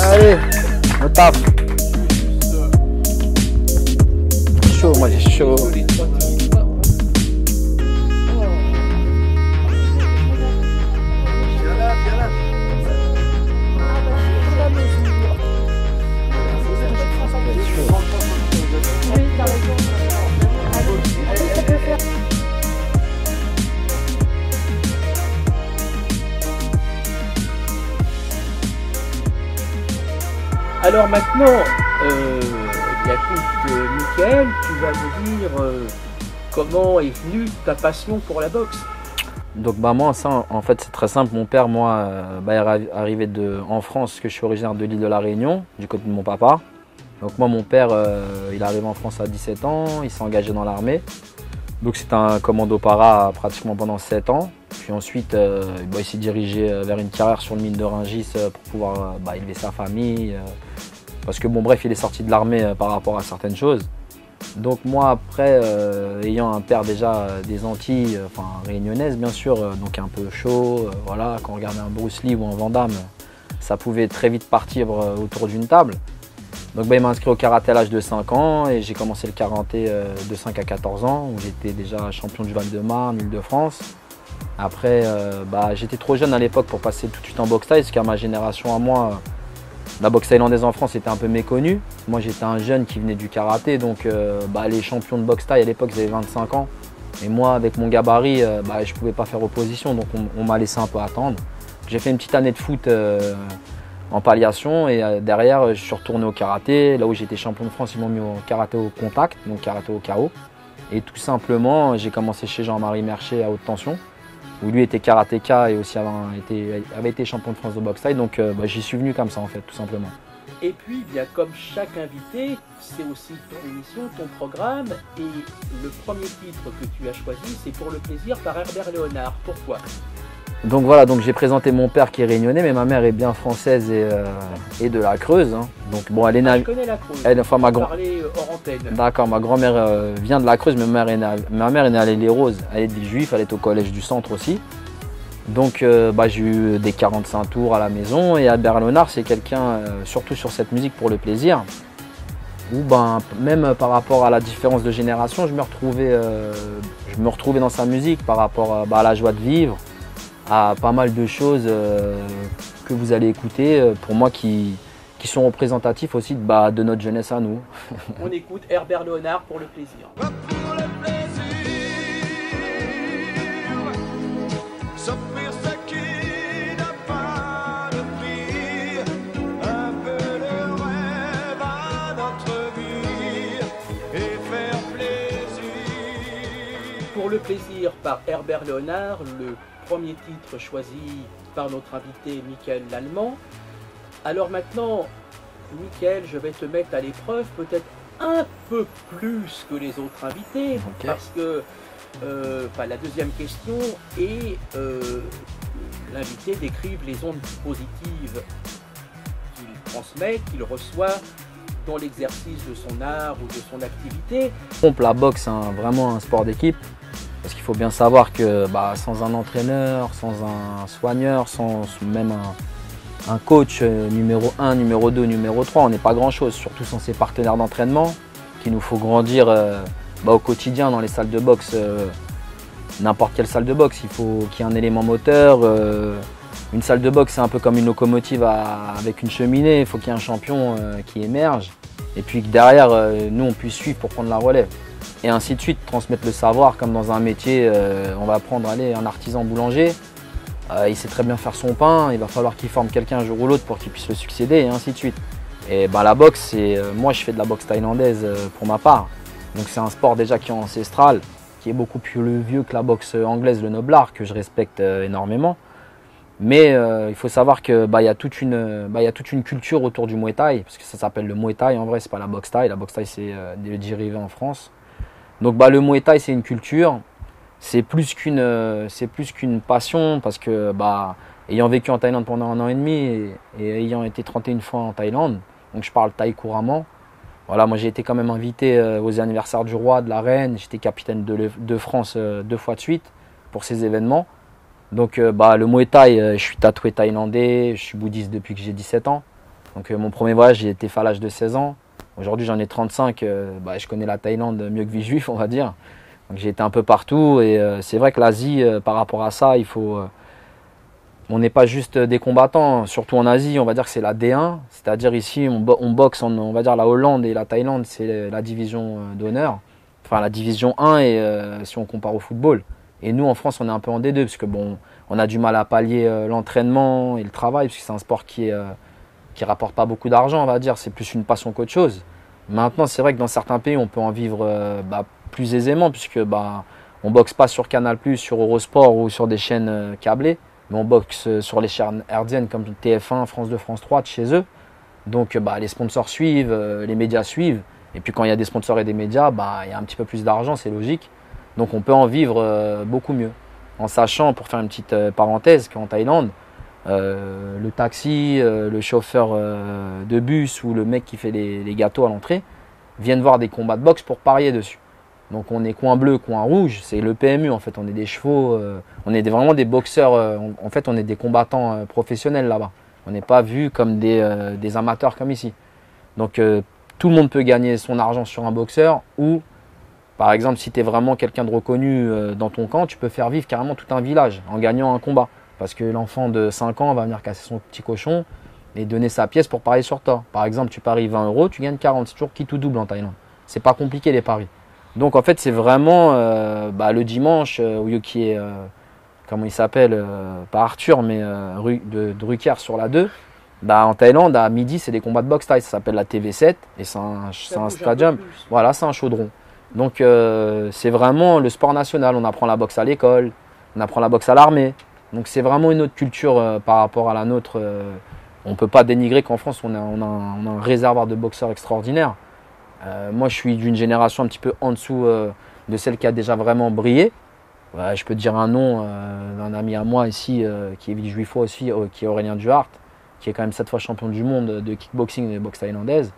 Allez, on tape. Chaud, moi j'ai chaud. Alors maintenant, écoute, Mickaël, tu vas me dire comment est venue ta passion pour la boxe. Donc moi ça en fait c'est très simple. Mon père moi est arrivé en France parce que je suis originaire de l'île de la Réunion, du côté de mon papa. Donc moi mon père il est arrivé en France à 17 ans, il s'est engagé dans l'armée. Donc c'était un commando para pratiquement pendant 7 ans. Puis ensuite il s'est dirigé vers une carrière sur le mine de Rungis pour pouvoir élever sa famille. Parce que bon bref il est sorti de l'armée par rapport à certaines choses. Donc moi après, ayant un père déjà des Antilles, enfin réunionnaises bien sûr, donc un peu chaud, voilà, quand on regardait un Bruce Lee ou un Van Damme, ça pouvait très vite partir autour d'une table. Donc il m'a inscrit au karaté à l'âge de 5 ans et j'ai commencé le karaté de 5 à 14 ans où j'étais déjà champion du Val-de-Marne, Île-de-France. Après, j'étais trop jeune à l'époque pour passer tout de suite en boxe thaï parce qu'à ma génération à moi, la boxe thaïlandaise en France était un peu méconnue. Moi j'étais un jeune qui venait du karaté, donc les champions de boxe thaï à l'époque ils avaient 25 ans. Et moi avec mon gabarit, je ne pouvais pas faire opposition, donc on m'a laissé un peu attendre. J'ai fait une petite année de foot en palliation et derrière je suis retourné au karaté. Là où j'étais champion de France, ils m'ont mis au karaté au contact, donc karaté au KO. Et tout simplement j'ai commencé chez Jean-Marie Mercier à haute tension, où lui était karatéka et aussi avait été champion de France de boxe thaï, donc j'y suis venu comme ça en fait, tout simplement. Et puis, bien comme chaque invité, c'est aussi ton émission, ton programme, et le premier titre que tu as choisi, c'est Pour le plaisir par Herbert Léonard. Pourquoi? Donc voilà, donc j'ai présenté mon père qui est réunionnais, mais ma mère est bien française et de la Creuse. Hein. Donc bon, elle est née. Je connais la Creuse. Hors antenne. D'accord, ma grand-mère vient de la Creuse, mais ma mère est née à l'île des Roses. Elle est des Juifs, elle est au collège du centre aussi. Donc j'ai eu des 45 tours à la maison et Herbert Léonard c'est quelqu'un, surtout sur cette musique Pour le plaisir, où même par rapport à la différence de génération, je me retrouvais dans sa musique par rapport à la joie de vivre, à pas mal de choses que vous allez écouter pour moi qui sont représentatifs aussi de notre jeunesse à nous. On écoute Herbert Léonard Pour le plaisir. Pour le plaisir par Herbert Léonard, le premier titre choisi par notre invité Mickaël Lallemand. Alors maintenant, Mickaël, je vais te mettre à l'épreuve peut-être un peu plus que les autres invités, okay. Parce que la deuxième question est l'invité décrive les ondes positives qu'il transmet, qu'il reçoit dans l'exercice de son art ou de son activité. La boxe, c'est vraiment un sport d'équipe. Parce qu'il faut bien savoir que sans un entraîneur, sans un soigneur, sans même un coach numéro 1, numéro 2, numéro 3, on n'est pas grand-chose, surtout sans ses partenaires d'entraînement, qu'il nous faut grandir au quotidien dans les salles de boxe, n'importe quelle salle de boxe, il faut qu'il y ait un élément moteur. Une salle de boxe, c'est un peu comme une locomotive avec une cheminée, il faut qu'il y ait un champion qui émerge, et puis que derrière, nous, on puisse suivre pour prendre la relève. Et ainsi de suite, transmettre le savoir comme dans un métier, on va prendre un artisan boulanger, il sait très bien faire son pain, il va falloir qu'il forme quelqu'un un jour ou l'autre pour qu'il puisse le succéder et ainsi de suite. Et la boxe, moi je fais de la boxe thaïlandaise pour ma part, donc c'est un sport déjà qui est ancestral, qui est beaucoup plus vieux que la boxe anglaise, le noble art, que je respecte énormément. Mais il faut savoir qu'il y a toute une culture autour du Muay Thai, parce que ça s'appelle le Muay Thai, en vrai c'est pas la boxe thaï, c'est des dérivés en France. Donc le Muay Thai c'est une culture, c'est plus qu'une passion parce que ayant vécu en Thaïlande pendant 1 an et demi et ayant été 31 fois en Thaïlande, donc je parle thaï couramment. Voilà, moi j'ai été quand même invité aux anniversaires du roi, de la reine, j'étais capitaine de France 2 fois de suite pour ces événements. Donc le Muay Thai, je suis tatoué thaïlandais, je suis bouddhiste depuis que j'ai 17 ans. Donc mon premier voyage, j'ai été fait à l'âge de 16 ans. Aujourd'hui, j'en ai 35. Je connais la Thaïlande mieux que Villejuif, on va dire. Donc j'ai été un peu partout et c'est vrai que l'Asie, par rapport à ça, on n'est pas juste des combattants. Surtout en Asie, on va dire que c'est la D1. C'est-à-dire ici, on boxe, on va dire la Hollande et la Thaïlande, c'est la division d'honneur. Enfin, la division 1 et si on compare au football. Et nous, en France, on est un peu en D2 parce que bon, on a du mal à pallier l'entraînement et le travail parce que c'est un sport qui rapporte pas beaucoup d'argent, on va dire. C'est plus une passion qu'autre chose. Maintenant, c'est vrai que dans certains pays, on peut en vivre plus aisément puisque on boxe pas sur Canal+, sur Eurosport ou sur des chaînes câblées, mais on boxe sur les chaînes hertziennes comme TF1, France 2, France 3 de chez eux. Donc les sponsors suivent, les médias suivent. Et puis quand il y a des sponsors et des médias, il y a un petit peu plus d'argent, c'est logique. Donc on peut en vivre beaucoup mieux. En sachant, pour faire une petite parenthèse, qu'en Thaïlande, le taxi, le chauffeur de bus ou le mec qui fait les gâteaux à l'entrée viennent voir des combats de boxe pour parier dessus. Donc on est coin bleu, coin rouge, c'est le PMU en fait, on est des chevaux, on est vraiment des boxeurs, en fait on est des combattants professionnels là-bas. On n'est pas vus comme des amateurs comme ici. Donc tout le monde peut gagner son argent sur un boxeur ou par exemple si tu es vraiment quelqu'un de reconnu dans ton camp, tu peux faire vivre carrément tout un village en gagnant un combat. Parce que l'enfant de 5 ans va venir casser son petit cochon et donner sa pièce pour parier sur toi. Par exemple, tu paries 20 €, tu gagnes 40. C'est toujours qui tout double en Thaïlande. C'est pas compliqué les paris. Donc en fait, c'est vraiment le dimanche, au lieu qu'il y ait, comment il s'appelle, pas Arthur, mais de Drucker sur la 2. En Thaïlande, à midi, c'est des combats de boxe thaï. Ça s'appelle la TV7 et c'est un stadium. Voilà, c'est un chaudron. Donc c'est vraiment le sport national. On apprend la boxe à l'école, on apprend la boxe à l'armée. Donc c'est vraiment une autre culture par rapport à la nôtre. On ne peut pas dénigrer qu'en France, on a un réservoir de boxeurs extraordinaire. Moi, je suis d'une génération un petit peu en dessous de celle qui a déjà vraiment brillé. Je peux te dire un nom d'un ami à moi ici, qui est Villejuif aussi, qui est Aurélien Duhart, qui est quand même 7 fois champion du monde de kickboxing et de boxe thaïlandaise.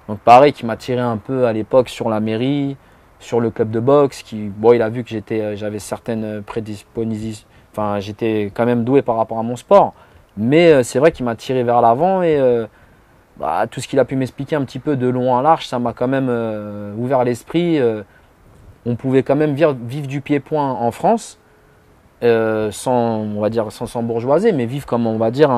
Donc pareil, qui m'a tiré un peu à l'époque sur la mairie, sur le club de boxe. Il a vu que j'avais certaines prédispositions. Enfin, j'étais quand même doué par rapport à mon sport. Mais c'est vrai qu'il m'a tiré vers l'avant et tout ce qu'il a pu m'expliquer un petit peu de long en large, ça m'a quand même ouvert l'esprit. On pouvait quand même vivre du pied-point en France, sans s'embourgeoiser, mais vivre comme, on va dire,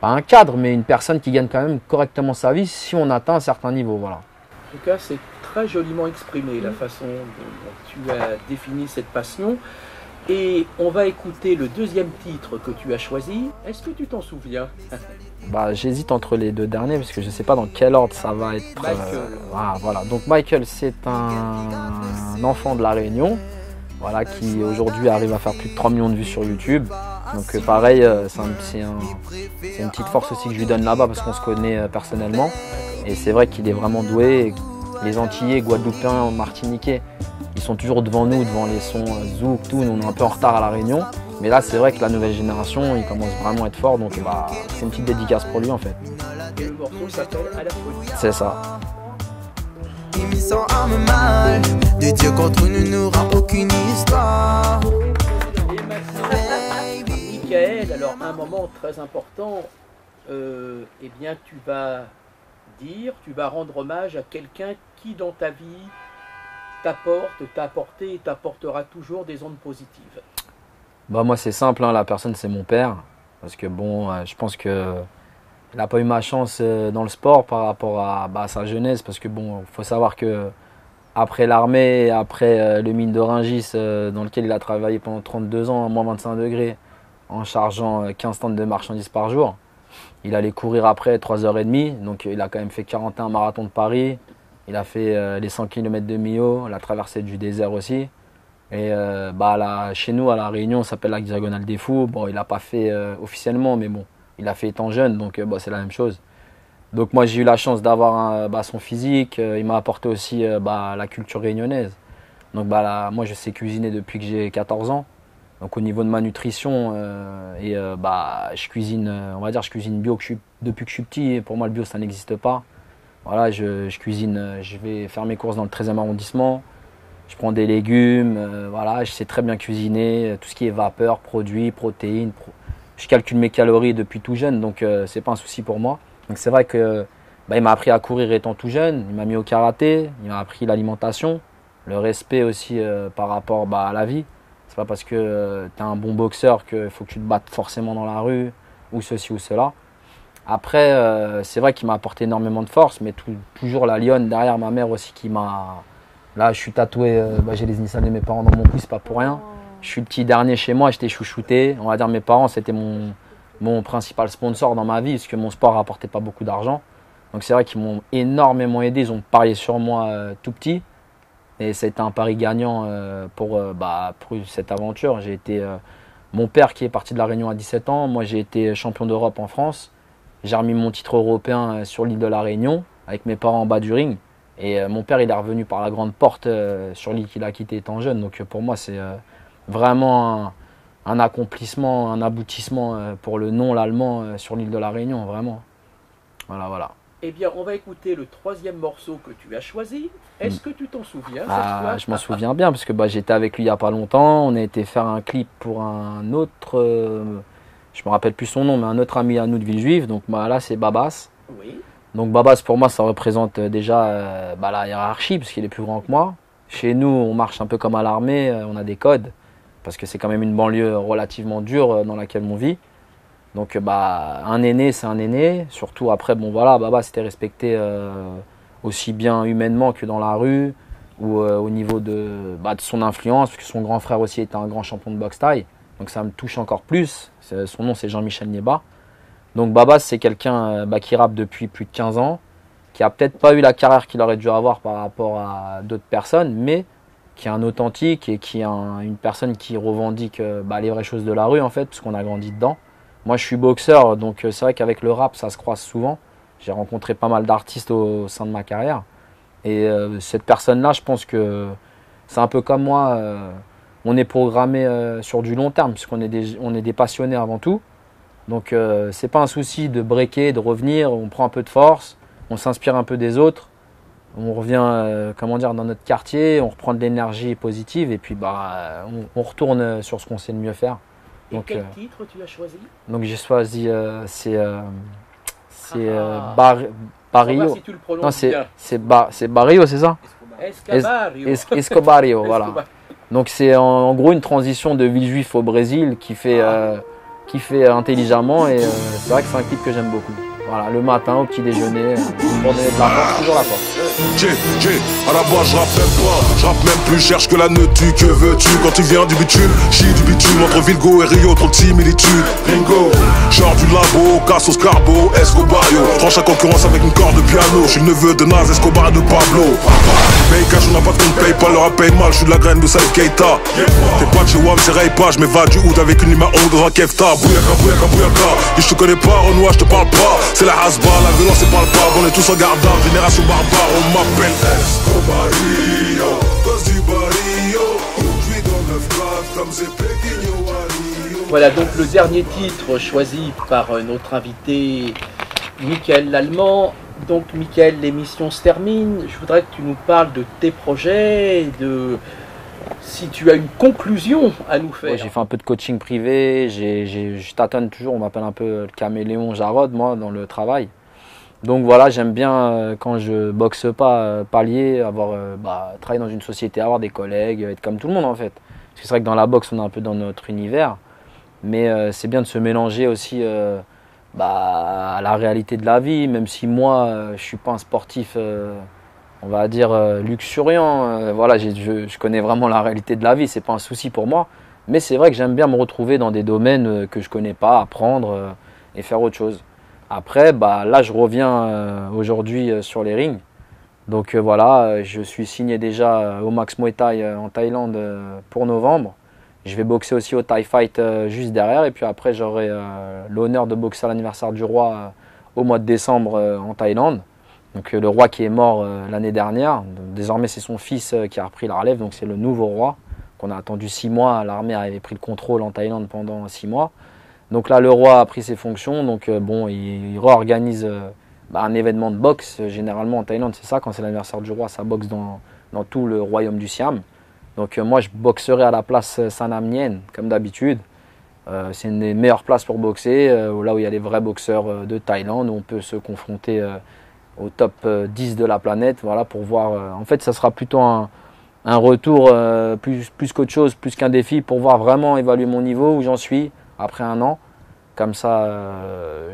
pas un cadre, mais une personne qui gagne quand même correctement sa vie si on atteint un certain niveau. Voilà. En tout cas, c'est très joliment exprimé, la façon dont tu as défini cette passion. Et on va écouter le deuxième titre que tu as choisi. Est-ce que tu t'en souviens? J'hésite entre les deux derniers parce que je ne sais pas dans quel ordre ça va être. Michael. Voilà. Donc Michael, c'est un enfant de La Réunion, voilà, qui aujourd'hui arrive à faire plus de 3 millions de vues sur YouTube. Donc pareil, c'est une petite force aussi que je lui donne là-bas parce qu'on se connaît personnellement. Et c'est vrai qu'il est vraiment doué. Les Antillais, Guadeloupéens, Martiniquais, ils sont toujours devant nous, devant les sons zouk, tout. Nous, on est un peu en retard à La Réunion. Mais là, c'est vrai que la nouvelle génération, il commence vraiment à être fort. Donc c'est une petite dédicace pour lui en fait. Le morceau s'appelle À la folie. C'est ça. Ils sont armes mal. De Dieu contre nous n'aura aucune histoire. Et maintenant, Michael, alors un moment très important, eh bien tu vas rendre hommage à quelqu'un qui dans ta vie t'a apporté et t'apportera toujours des ondes positives. Moi c'est simple, la personne c'est mon père. Parce que je pense que il n'a pas eu ma chance dans le sport par rapport à sa jeunesse. Parce que faut savoir que après l'armée, après le mine de Rungis dans lequel il a travaillé pendant 32 ans à moins 25 degrés en chargeant 15 tonnes de marchandises par jour, il allait courir après 3h30. Donc il a quand même fait 41 marathons de Paris. Il a fait les 100 km de Millau, la traversée du désert aussi. Et chez nous, à La Réunion, ça s'appelle la Diagonale des Fous. Il n'a pas fait officiellement, mais il a fait étant jeune, donc c'est la même chose. Donc moi, j'ai eu la chance d'avoir son physique. Il m'a apporté aussi la culture réunionnaise. Donc moi, je sais cuisiner depuis que j'ai 14 ans. Donc au niveau de ma nutrition, je cuisine, on va dire, je cuisine bio depuis que je suis petit. Et pour moi, le bio, ça n'existe pas. Voilà, je cuisine, je vais faire mes courses dans le 13e arrondissement. Je prends des légumes, je sais très bien cuisiner, tout ce qui est vapeur, produits, protéines. Je calcule mes calories depuis tout jeune, donc c'est pas un souci pour moi. Donc c'est vrai que il m'a appris à courir étant tout jeune, il m'a mis au karaté, il m'a appris l'alimentation, le respect aussi par rapport à la vie. C'est pas parce que tu es un bon boxeur qu'il faut que tu te battes forcément dans la rue ou ceci ou cela. Après, c'est vrai qu'il m'a apporté énormément de force, mais toujours la lionne derrière ma mère aussi qui m'a... Là, je suis tatoué, j'ai les initiales de mes parents dans mon cou, c'est pas pour rien. Je suis le petit dernier chez moi, j'étais chouchouté. On va dire mes parents, c'était mon principal sponsor dans ma vie, parce que mon sport rapportait pas beaucoup d'argent. Donc c'est vrai qu'ils m'ont énormément aidé, ils ont parié sur moi tout petit. Et ça a été un pari gagnant pour cette aventure. J'ai été mon père qui est parti de La Réunion à 17 ans, moi j'ai été champion d'Europe en France. J'ai remis mon titre européen sur l'île de La Réunion, avec mes parents en bas du ring. Et mon père il est revenu par la grande porte sur l'île qu'il a quittée étant jeune. Donc pour moi c'est vraiment un accomplissement, un aboutissement pour le nom l'allemand sur l'île de La Réunion, vraiment. Voilà. Eh bien, on va écouter le troisième morceau que tu as choisi. Est-ce que tu t'en souviens cette fois? Je m'en souviens bien, parce que j'étais avec lui il n'y a pas longtemps. On a été faire un clip pour un autre, je me rappelle plus son nom, mais un autre ami à nous de Villejuif. Donc là, c'est Babas. Oui. Donc Babas, pour moi, ça représente déjà la hiérarchie, parce qu'il est plus grand que moi. Chez nous, on marche un peu comme à l'armée, on a des codes, parce que c'est quand même une banlieue relativement dure dans laquelle on vit. Donc un aîné, c'est un aîné. Surtout après, Baba c'était respecté aussi bien humainement que dans la rue ou au niveau de son influence, puisque son grand frère aussi était un grand champion de boxe thaï. Donc ça me touche encore plus. Son nom c'est Jean-Michel Nieba. Donc Babas c'est quelqu'un qui rappe depuis plus de 15 ans, qui a peut-être pas eu la carrière qu'il aurait dû avoir par rapport à d'autres personnes, mais qui est un authentique et qui est une personne qui revendique les vraies choses de la rue en fait, parce qu'on a grandi dedans. Moi, je suis boxeur, donc c'est vrai qu'avec le rap, ça se croise souvent. J'ai rencontré pas mal d'artistes au sein de ma carrière. Et cette personne-là, je pense que c'est un peu comme moi. On est programmé sur du long terme, puisqu'on est des passionnés avant tout. Donc, c'est pas un souci de breaker, de revenir. On prend un peu de force, on s'inspire un peu des autres. On revient, dans notre quartier, on reprend de l'énergie positive. Et puis, on retourne sur ce qu'on sait le mieux faire. Et quel titre tu as choisi? Donc j'ai choisi Barrio. Si tu le prononces bien. C'est Barrio, c'est ça? Escobario, voilà. Donc c'est en gros une transition de Villejuif au Brésil qui fait intelligemment et c'est vrai que c'est un clip que j'aime beaucoup. Voilà, le matin au petit déjeuner, pour donner de la force, toujours la force. À la base je rappe même plus, cherche que la neutu, que veux-tu? Quand tu viens du bitume, chie du bitume, entre Vilgo et Rio, trop de similitudes. Bingo, genre du labo, Cassos Carbo, Escobario. Tranche la concurrence avec une corde de piano, je suis le neveu de Naz, Escobar et de Pablo. Paye cash, on n'a pas de compte PayPal, le rap paye mal, je suis de la graine de Salif Keita. T'es pas de chez WAM, c'est Ray pas, je m'évade du hood avec une lima honte dans un kefta. Bouyaka, et je te connais pas, Renoir, je te parle pas. C'est la hasba, la violence c'est pas le pas, on est tous en gardard, génération barbare, on m'appelle Escobario, cause du Barrio, je suis dans 9-4 comme c'est Pequeño Barrio. Voilà donc le dernier titre choisi par notre invité Mickaël l'Allemand. Donc Mickaël, l'émission se termine, je voudrais que tu nous parles de tes projets, si tu as une conclusion à nous faire. Ouais, j'ai fait un peu de coaching privé, je tâtonne toujours, on m'appelle un peu le caméléon Jarod, moi, dans le travail. Donc voilà, j'aime bien quand je boxe pas pallier, travailler dans une société, avoir des collègues, être comme tout le monde en fait. Parce que c'est vrai que dans la boxe, on est un peu dans notre univers, mais c'est bien de se mélanger aussi à la réalité de la vie, même si moi, je suis pas un sportif... on va dire luxuriant, voilà, je connais vraiment la réalité de la vie, c'est pas un souci pour moi, mais c'est vrai que j'aime bien me retrouver dans des domaines que je connais pas, apprendre et faire autre chose. Après, là je reviens aujourd'hui sur les rings, donc voilà, je suis signé déjà au Max Muay Thai en Thaïlande pour novembre. Je vais boxer aussi au Thai Fight juste derrière, et puis après j'aurai l'honneur de boxer à l'anniversaire du roi au mois de décembre en Thaïlande. Donc le roi qui est mort l'année dernière, désormais c'est son fils qui a repris la relève, donc c'est le nouveau roi qu'on a attendu 6 mois. L'armée avait pris le contrôle en Thaïlande pendant 6 mois. Donc là le roi a pris ses fonctions, donc il réorganise un événement de boxe. Généralement en Thaïlande c'est ça, quand c'est l'anniversaire du roi, ça boxe dans tout le royaume du Siam. Donc moi je boxerai à la place Sanam Nien comme d'habitude. C'est une des meilleures places pour boxer, là où il y a les vrais boxeurs de Thaïlande, où on peut se confronter au top 10 de la planète, voilà, pour voir. En fait, ça sera plutôt un retour plus qu'autre chose, plus qu'un défi, pour voir vraiment évaluer mon niveau, où j'en suis après un an. Comme ça,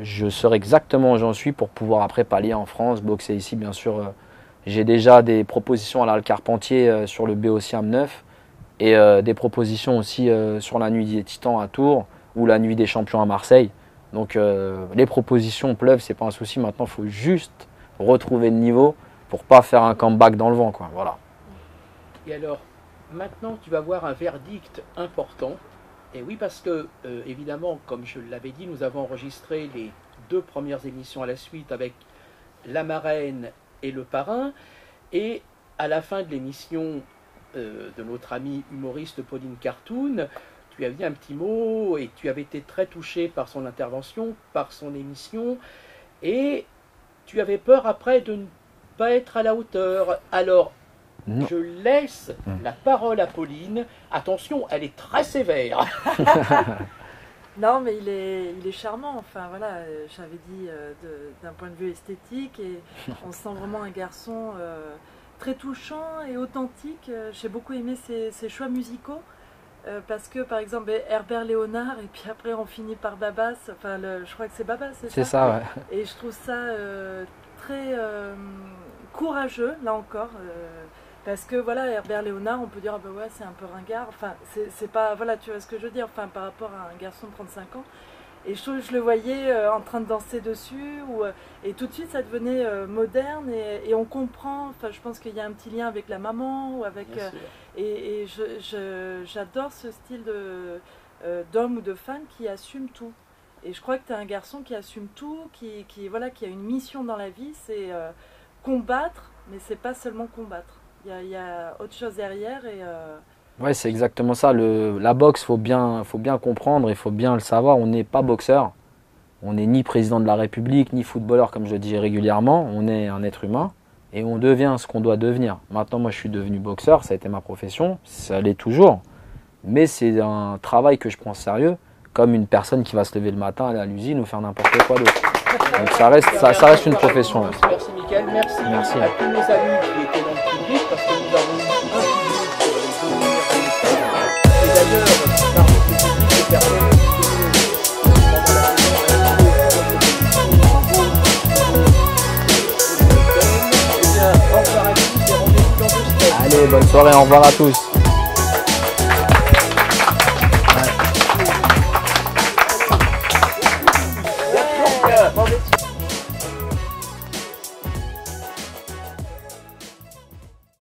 je saurai exactement où j'en suis pour pouvoir après pallier en France, boxer ici, bien sûr. J'ai déjà des propositions à la Carpentier sur le Béotiam 9 et des propositions aussi sur la Nuit des Titans à Tours ou la Nuit des Champions à Marseille. Donc les propositions pleuvent, c'est pas un souci. Maintenant, il faut juste retrouver le niveau pour pas faire un comeback dans le vent, quoi. Voilà. Et alors, maintenant, tu vas voir un verdict important. Et oui, parce que, évidemment, comme je l'avais dit, nous avons enregistré les 2 premières émissions à la suite avec la marraine et le parrain. Et à la fin de l'émission de notre amie humoriste Pauline Cartoon, tu as dit un petit mot et tu avais été très touché par son intervention, par son émission. Et tu avais peur après de ne pas être à la hauteur. Alors, Non. je laisse la parole à Pauline. Attention, elle est très sévère. Non, mais il est charmant. Enfin, voilà, j'avais dit d'un point de vue esthétique, et on sent vraiment un garçon très touchant et authentique. J'ai beaucoup aimé ses choix musicaux. Parce que, par exemple, Herbert Léonard, et puis après on finit par Babas. Enfin, je crois que c'est Babas, c'est ça ? C'est ça, ouais. Et je trouve ça très courageux, là encore. Parce que voilà, Herbert Léonard, on peut dire, ah ben ouais, c'est un peu ringard. Enfin, c'est pas, voilà, tu vois ce que je veux dire, enfin, par rapport à un garçon de 35 ans. Et je trouve que je le voyais en train de danser dessus, et tout de suite ça devenait moderne, et on comprend, enfin, je pense qu'il y a un petit lien avec la maman, ou avec, et j'adore ce style d'homme ou de femme qui assume tout. Et je crois que tu es un garçon qui assume tout, voilà, qui a une mission dans la vie, c'est combattre, mais c'est pas seulement combattre. Il y a autre chose derrière. Ouais, c'est exactement ça. La boxe, faut bien comprendre, il faut bien le savoir. On n'est pas boxeur, on n'est ni président de la République, ni footballeur, comme je le dis régulièrement. On est un être humain et on devient ce qu'on doit devenir. Maintenant, moi, je suis devenu boxeur, ça a été ma profession, ça l'est toujours. Mais c'est un travail que je prends sérieux, comme une personne qui va se lever le matin, aller à l'usine ou faire n'importe quoi d'autre. Donc ça reste une profession. Ouais. Merci Mickaël, merci à tous nos amis qui étaient dans le public, parce que nous avons eu un public sur les 2 premières émissions. Et d'ailleurs, parmi ce public, les personnes qui au revoir à tous et rendez-vous dans 2 semaines. Allez, bonne soirée, au revoir à tous.